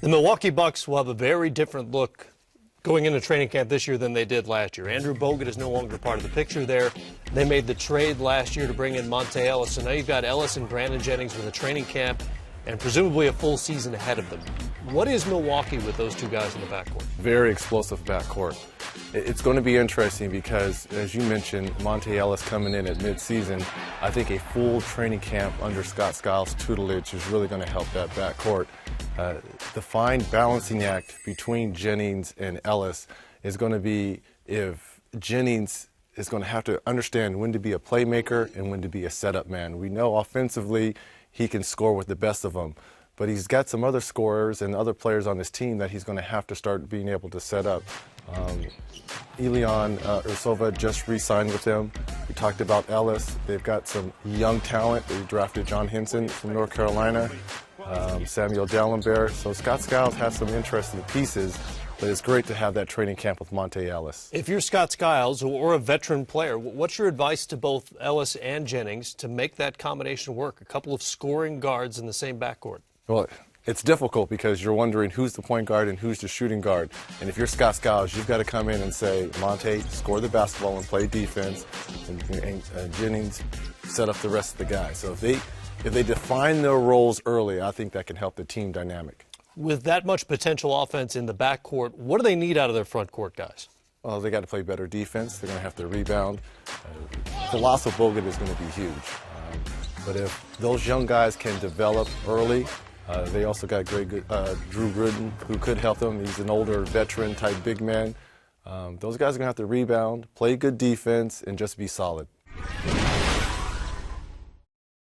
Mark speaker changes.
Speaker 1: The Milwaukee Bucks will have a very different look going into training camp this year than they did last year. Andrew Bogut is no longer part of the picture there. They made the trade last year to bring in Monte Ellis, so now you've got Ellis and Brandon Jennings with a training camp and presumably a full season ahead of them. What is Milwaukee with those two guys in the backcourt?
Speaker 2: Very explosive backcourt. It's going to be interesting because, as you mentioned, Monte Ellis coming in at midseason. I think a full training camp under Scott Skiles' tutelage is really going to help that backcourt. The fine balancing act between Jennings and Ellis is going to be if Jennings is going to have to understand when to be a playmaker and when to be a setup man. We know offensively he can score with the best of them, but he's got some other scorers and other players on his team that he's going to have to start being able to set up. Elion Ursova just re-signed with them. We talked about Ellis. They've got some young talent. They drafted John Henson from North Carolina, Samuel Dallenberg. So Scott Skiles has some interesting pieces, but it's great to have that training camp with Monte Ellis.
Speaker 1: If you're Scott Skiles or a veteran player, what's your advice to both Ellis and Jennings to make that combination work? A couple of scoring guards in the same backcourt.
Speaker 2: Well, it's difficult because you're wondering who's the point guard and who's the shooting guard. And if you're Scott Skiles, you've got to come in and say, Monte, score the basketball and play defense, and Jennings set up the rest of the guys. So if they define their roles early, I think that can help the team dynamic.
Speaker 1: With that much potential offense in the backcourt, what do they need out of their front court guys?
Speaker 2: Well, they got to play better defense. They're going to have to rebound. The loss of Bogut is going to be huge. But if those young guys can develop early, they also got great Drew Gooden, who could help them. He's an older veteran-type big man. Those guys are going to have to rebound, play good defense, and just be solid.